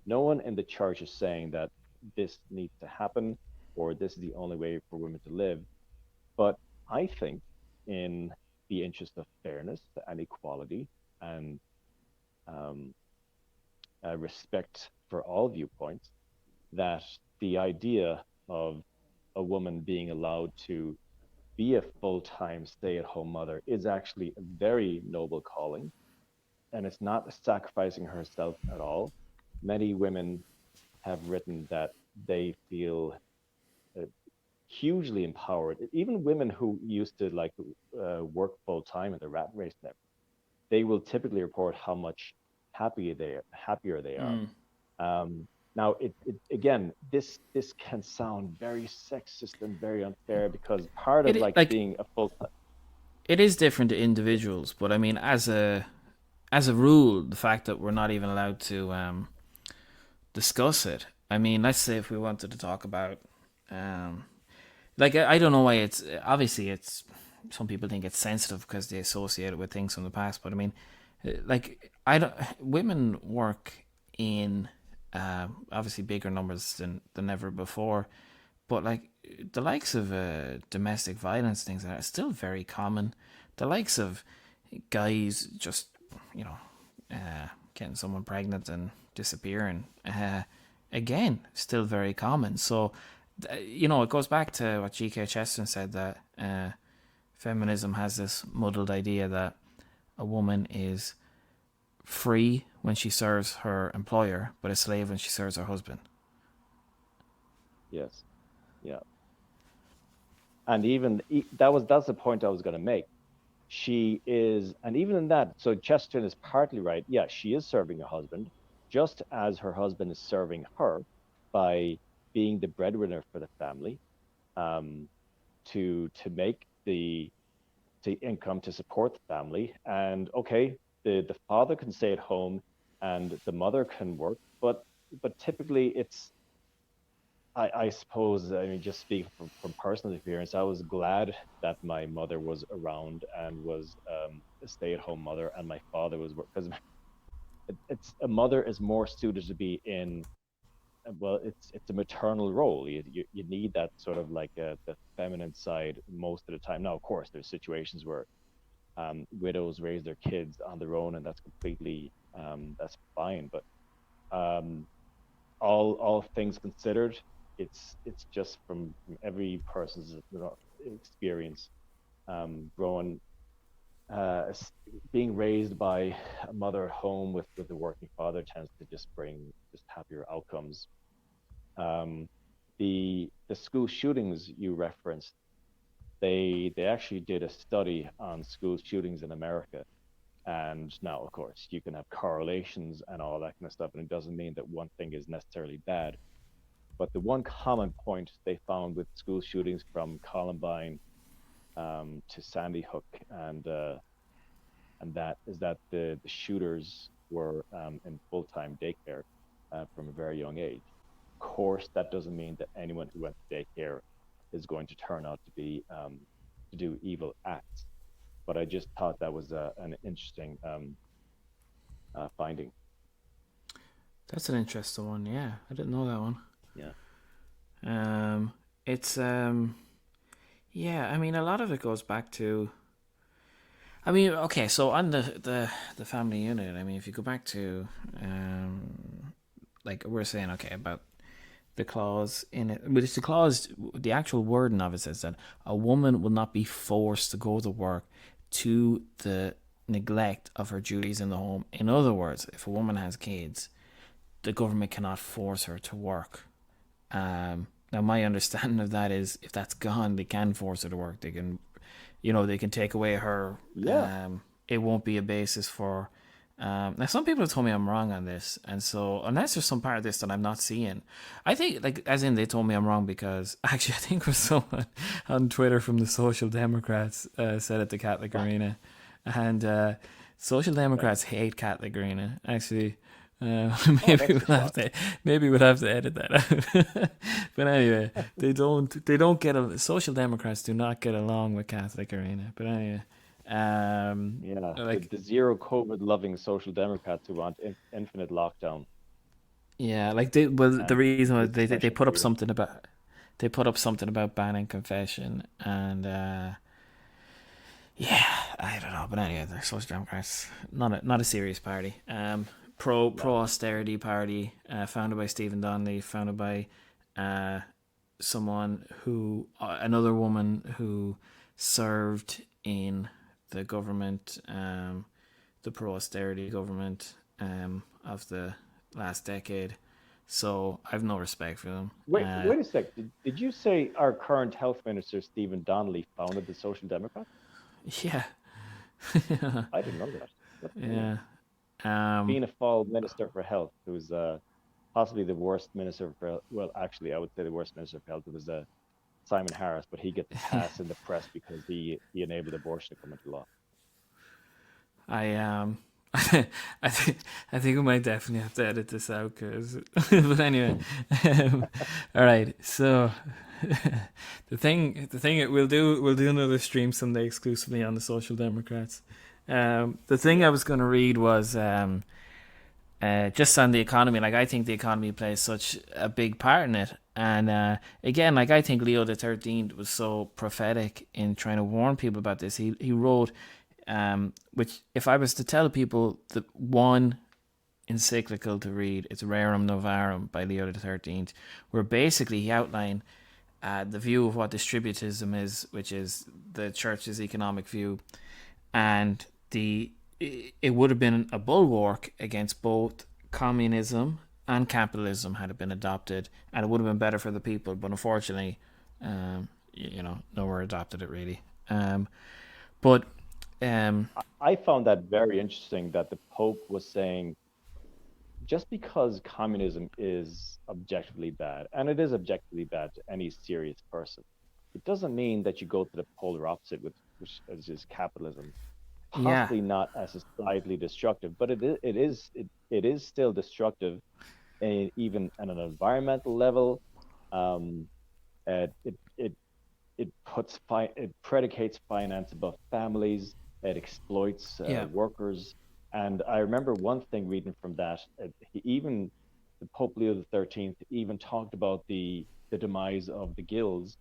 Speaker 1: No one in the church is saying that. this needs to happen, or this is the only way for women to live. But I think, in the interest of fairness and equality and um, respect for all viewpoints, that the idea of a woman being allowed to be a full-time stay-at-home mother is actually a very noble calling, and it's not sacrificing herself at all. Many women have written that they feel uh, hugely empowered. Even women who used to like work full time in the rat race, they will typically report how much happier they are.
Speaker 2: Mm.
Speaker 1: Now, again, this can sound very sexist and very unfair because part of
Speaker 2: It
Speaker 1: like
Speaker 2: like
Speaker 1: being a full time,
Speaker 2: it is different to
Speaker 1: yeah,
Speaker 2: individuals, but I mean, as a rule, the fact that we're not even allowed to discuss it. I mean, let's say if we wanted to talk about, um, like I don't know why it's obviously it's some people think it's sensitive because they associate it with things from the past, but I mean, like I don't women work in obviously bigger numbers than ever before, but like the likes of domestic violence things are still very common. The likes of guys just you know getting someone pregnant and disappearing again still very common. So it goes back to what G.K. Chesterton said that feminism has this muddled idea that a woman is free when she serves her employer, but a slave when she serves her husband.
Speaker 1: yes, yeah, and even that's the point I was going to make. She is, and even in that, so Chesterton is partly right. Yeah, she is serving her husband, just as her husband is serving her by being the breadwinner for the family, um, to make the income to support the family. And okay, the father can stay at home and the mother can work, but typically it's I suppose, I mean, just speaking from personal experience, I was glad that my mother was around and was a stay-at-home mother, and my father was because it's a mother is more suited to be in. Well, it's a maternal role. You need that sort of like the feminine side most of the time. Now, of course, there's situations where widows raise their kids on their own, and that's completely that's fine. But um, all things considered, it's just from every person's experience, growing, uh, being raised by a mother at home with a working father tends to just bring just happier outcomes. Um, the school shootings you referenced, they actually did a study on school shootings in America. And now, of course, you can have correlations and all that kind of stuff, and it doesn't mean that one thing is necessarily bad. But the one common point they found with school shootings from Columbine to Sandy Hook and that is that the shooters were in full-time daycare from a very young age. Of course, that doesn't mean that anyone who went to daycare is going to turn out to be to do evil acts. But I just thought that was an interesting finding.
Speaker 2: That's an interesting one. Yeah, I didn't know that one.
Speaker 1: Yeah.
Speaker 2: It's yeah. I mean, a lot of it goes back to. I mean, okay. So on the family unit, I mean, if you go back to like we're saying, okay, about the clause in it, but it's the clause. The actual wording of it says that a woman will not be forced to go to work to the neglect of her duties in the home. In other words, if a woman has kids, the government cannot force her to work. Now, my understanding of that is if that's gone, they can force her to work. They can take away her.
Speaker 1: Yeah.
Speaker 2: It won't be a basis for. Now, some people have told me I'm wrong on this, and so unless there's some part of this that I'm not seeing, I think like as in they told me I'm wrong because actually I think it was someone on Twitter from the Social Democrats said at the Catholic Arena, and Social
Speaker 1: Okay.
Speaker 2: Democrats hate Catholic Arena. Actually,
Speaker 1: Oh,
Speaker 2: maybe
Speaker 1: that's a
Speaker 2: we'll have
Speaker 1: shock.
Speaker 2: to edit that out. But anyway, they don't get Social Democrats do not get along with Catholic Arena. But anyway,
Speaker 1: Yeah,
Speaker 2: like
Speaker 1: the zero COVID loving social democrats who want infinite lockdown.
Speaker 2: Yeah, like the
Speaker 1: and
Speaker 2: reason was
Speaker 1: this
Speaker 2: they
Speaker 1: special
Speaker 2: put up
Speaker 1: period.
Speaker 2: something about banning confession, and yeah, I don't know, but anyway, they're social democrats, not a serious party. Pro
Speaker 1: No.
Speaker 2: austerity party, founded by Stephen Donnelly, founded by uh, someone who another woman who served in the government, the pro austerity government of the last decade. So I've no respect for them.
Speaker 1: Wait a sec. Did you say our current health minister, Stephen Donnelly, founded the Social Democrats?
Speaker 2: Yeah,
Speaker 1: I didn't know that. That's brilliant.
Speaker 2: yeah, um,
Speaker 1: Fianna Fáil Minister for Health, who was possibly the worst minister for health. Well, actually, I would say the worst minister for health was Simon Harris, but he gets a pass in the press because he enabled abortion to come into law.
Speaker 2: I I think we might definitely have to edit this out, cause but anyway, all right. So we'll do another stream someday exclusively on the Social Democrats. The thing
Speaker 1: Yeah.
Speaker 2: I was going to read was just on the economy. Like I think the economy plays such a big part in it, and again, like I think Leo the 13th was so prophetic in trying to warn people about this. He wrote, which if I was to tell people the one encyclical to read, it's Rerum Novarum by Leo the 13th, where basically he outlined the view of what distributism is, which is the church's economic view, and the it would have been a bulwark against both communism and capitalism had it been adopted, and it would have been better for the people. But unfortunately, nowhere adopted it really. But um,
Speaker 1: I found that very interesting that the Pope was saying just because communism is objectively bad, and it is objectively bad to any serious person, it doesn't mean that you go to the polar opposite, which is capitalism.
Speaker 2: yeah,
Speaker 1: Possibly not as societally destructive, but it is still destructive, even at an environmental level. Um, it it predicates finance above families. It exploits
Speaker 2: yeah,
Speaker 1: workers. And I remember one thing reading from that. He even the Pope Leo the 13th even talked about the demise of the guilds,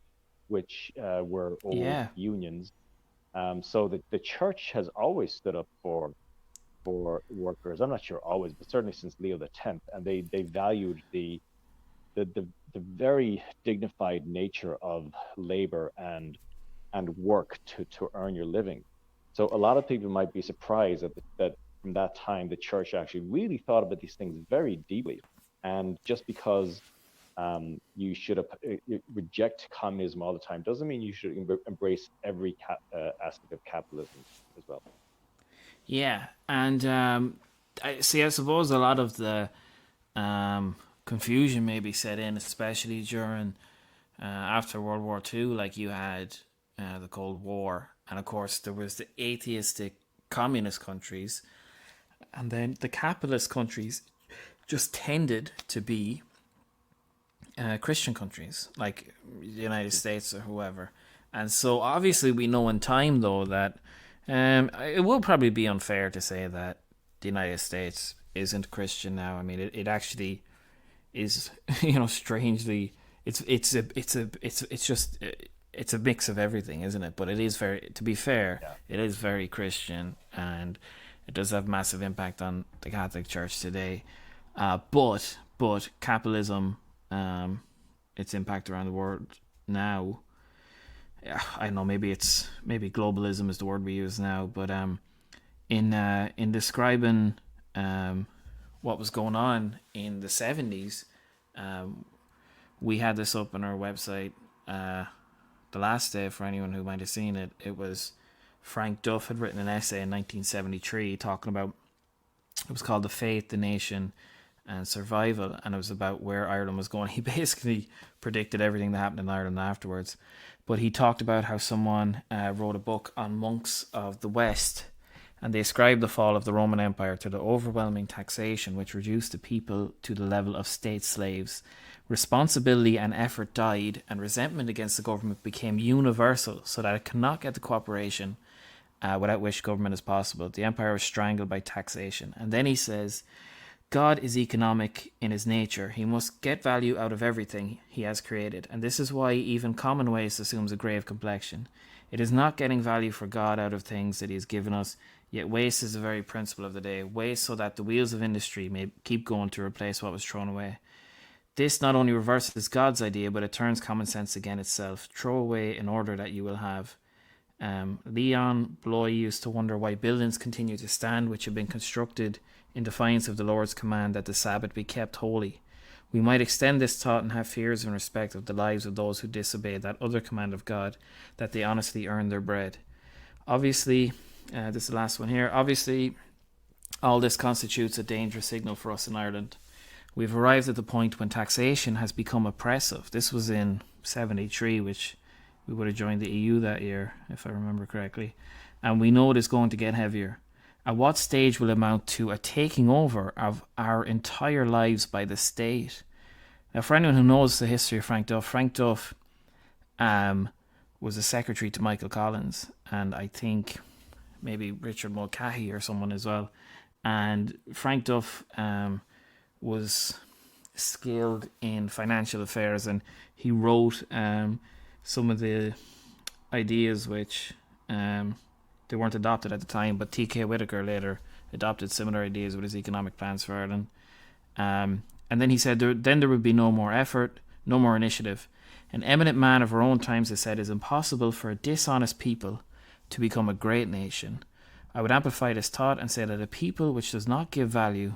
Speaker 1: which were old
Speaker 2: yeah,
Speaker 1: unions. So the church has always stood up for workers. I'm not sure always, but certainly since Leo the Tenth, and they valued the the, the very dignified nature of labor and work to earn your living. So a lot of people might be surprised that from that time the church actually really thought about these things very deeply. And just because you should reject communism all the time doesn't mean you should embrace every aspect of capitalism as well.
Speaker 2: yeah. And I see. I suppose a lot of the confusion maybe set in, especially during after World War II. Like you had the Cold War, and of course there was the atheistic communist countries, and then the capitalist countries just tended to be Christian countries, like the United States or whoever. And so obviously we know in time though that it will probably be unfair to say that the United States isn't Christian now. I mean, it actually is, strangely, it's just it's a mix of everything, isn't it? But it is very, to be fair,
Speaker 1: Yeah.
Speaker 2: it is very Christian, and it does have massive impact on the Catholic Church today. But capitalism, its impact around the world now, yeah, I don't know. Maybe globalism is the word we use now, but in describing what was going on in the 70s, we had this up on our website the last day for anyone who might have seen it. It was Frank Duff had written an essay in 1973 talking about, it was called The Faith, the Nation, and Survival, and it was about where Ireland was going. He basically predicted everything that happened in Ireland afterwards. But he talked about how someone wrote a book on monks of the West, and they ascribed the fall of the Roman Empire to the overwhelming taxation which reduced the people to the level of state slaves. Responsibility and effort died, and resentment against the government became universal, so that it cannot get the cooperation without which government is possible. The empire was strangled by taxation. And then he says, God is economic in his nature. He must get value out of everything he has created, and this is why even common waste assumes a grave complexion. It is not getting value for God out of things that he has given us, yet waste is the very principle of the day. Waste so that the wheels of industry may keep going to replace what was thrown away. This not only reverses God's idea, but it turns common sense against itself. Throw away in order that you will have. Leon Bloy used to wonder why buildings continue to stand which have been constructed in defiance of the Lord's command that the Sabbath be kept holy. We might extend this thought and have fears in respect of the lives of those who disobey that other command of God, that they honestly earn their bread. Obviously, this is the last one here. Obviously, all this constitutes a dangerous signal for us in Ireland. We've arrived at the point when taxation has become oppressive. This was in 73, which we would have joined the EU that year, if I remember correctly. And we know it is going to get heavier. At what stage will it amount to a taking over of our entire lives by the state? Now, for anyone who knows the history of Frank Duff was a secretary to Michael Collins, and I think maybe Richard Mulcahy or someone as well. And Frank Duff was skilled in financial affairs, and he wrote some of the ideas which they weren't adopted at the time, but T.K. Whitaker later adopted similar ideas with his economic plans for Ireland. And then he said then there would be no more effort, no more initiative. An eminent man of our own times has said it is impossible for a dishonest people to become a great nation. I would amplify this thought and say that a people which does not give value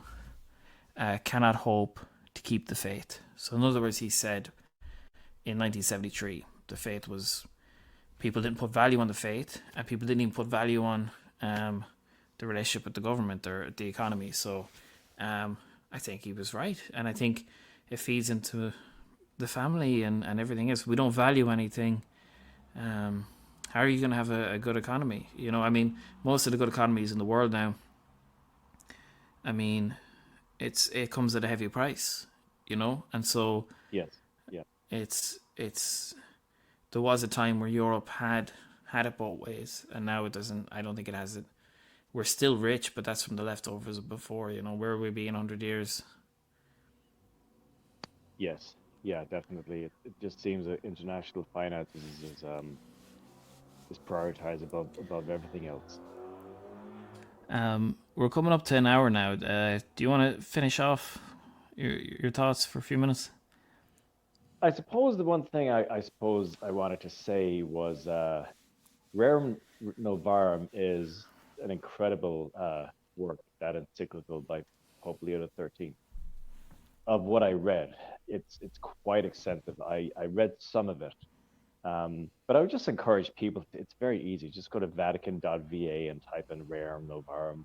Speaker 2: cannot hope to keep the faith. So in other words, he said in 1973, the faith was, people didn't put value on the faith, and people didn't even put value on the relationship with the government or the economy. So I think he was right, and I think it feeds into the family and everything else. We don't value anything. How are you going to have a good economy? You know, I mean, most of the good economies in the world now, I mean, it comes at a heavy price, you know, and so
Speaker 1: Yes. Yeah.
Speaker 2: it's there was a time where Europe had it both ways, and now it doesn't. I don't think it has it. We're still rich, but that's from the leftovers of before. You know, where will we be in 100 years?
Speaker 1: Yes. Yeah. Definitely. It just seems that international finances is prioritized above everything else.
Speaker 2: We're coming up to an hour now. Do you want to finish off your thoughts for a few minutes?
Speaker 1: I suppose the one thing I suppose I wanted to say was Rerum Novarum is an incredible work, that encyclical by Pope Leo XIII. Of what I read, it's quite extensive. I read some of it, but I would just encourage people. It's very easy. Just go to Vatican.va and type in Rerum Novarum.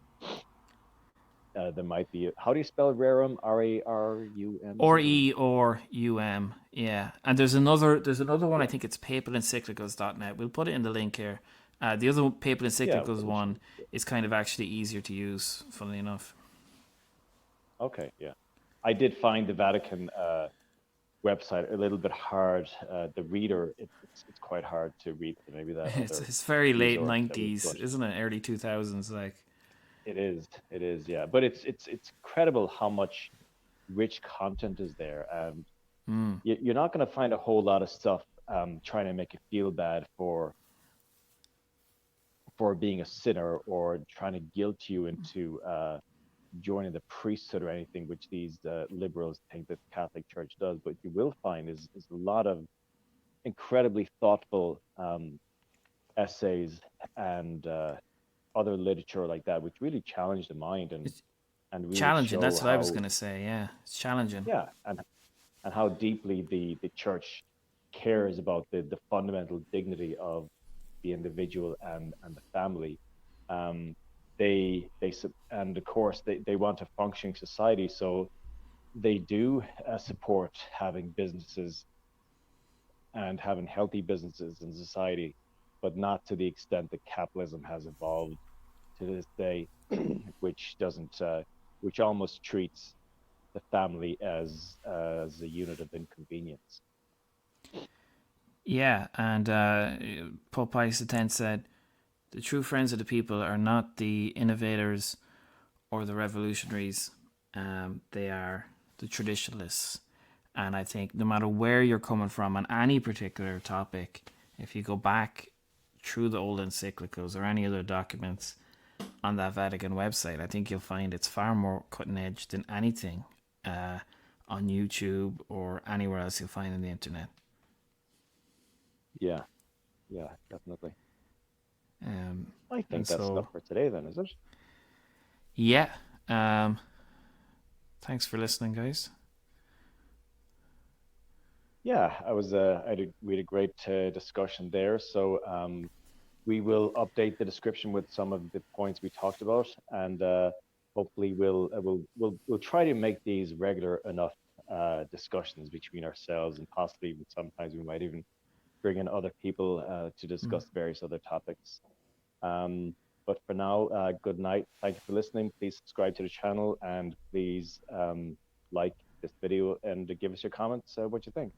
Speaker 1: There might be. How do you spell Rerum?
Speaker 2: Or
Speaker 1: Rarum.
Speaker 2: E or UM, yeah. And there's another one. I
Speaker 1: Yeah,
Speaker 2: think it's papalencyclicals.net. We'll put it in the link here. The other papal
Speaker 1: yeah.
Speaker 2: encyclicals one is kind of actually easier to use, funnily enough.
Speaker 1: Okay, yeah. I did find the Vatican website a little bit hard. The reader, it's quite hard to read. So maybe that
Speaker 2: It's
Speaker 1: other
Speaker 2: it's very late
Speaker 1: resource that we've
Speaker 2: nineties,
Speaker 1: got.
Speaker 2: isn't it? Early 2000s, like.
Speaker 1: It is, yeah. But it's incredible how much rich content is there, and
Speaker 2: Mm.
Speaker 1: you're not going to find a whole lot of stuff trying to make you feel bad for being a sinner or trying to guilt you into joining the priesthood or anything, which these liberals think that the Catholic Church does. But you will find is a lot of incredibly thoughtful essays and other literature like that, which really challenge the mind
Speaker 2: It's
Speaker 1: and really
Speaker 2: challenging.
Speaker 1: show
Speaker 2: That's what I was
Speaker 1: how,
Speaker 2: gonna say. Yeah, it's challenging.
Speaker 1: yeah, and how deeply the church cares about the fundamental dignity of the individual and the family. Um, and of course they want a functioning society, so they do support having businesses and having healthy businesses in society, but not to the extent that capitalism has evolved to this day, which doesn't, which almost treats the family as a unit of inconvenience.
Speaker 2: Yeah, and Pope Pius X said, "The true friends of the people are not the innovators or the revolutionaries, They are the traditionalists. And I think no matter where you're coming from on any particular topic, if you go back through the old encyclicals or any other documents on that Vatican website, I think you'll find it's far more cutting edge than anything uh, on YouTube or anywhere else you'll find on the internet.
Speaker 1: Yeah, yeah, definitely.
Speaker 2: Um,
Speaker 1: I
Speaker 2: and
Speaker 1: think that's enough
Speaker 2: so,
Speaker 1: for today then, is it?
Speaker 2: yeah, um, thanks for listening, guys.
Speaker 1: Yeah, we had a great discussion there. So we will update the description with some of the points we talked about, and hopefully we'll try to make these regular enough discussions between ourselves, and possibly sometimes we might even bring in other people to
Speaker 2: Mm.
Speaker 1: discuss various other topics. But for now, good night. Thank you for listening. Please subscribe to the channel and please like this video and give us your comments what you think.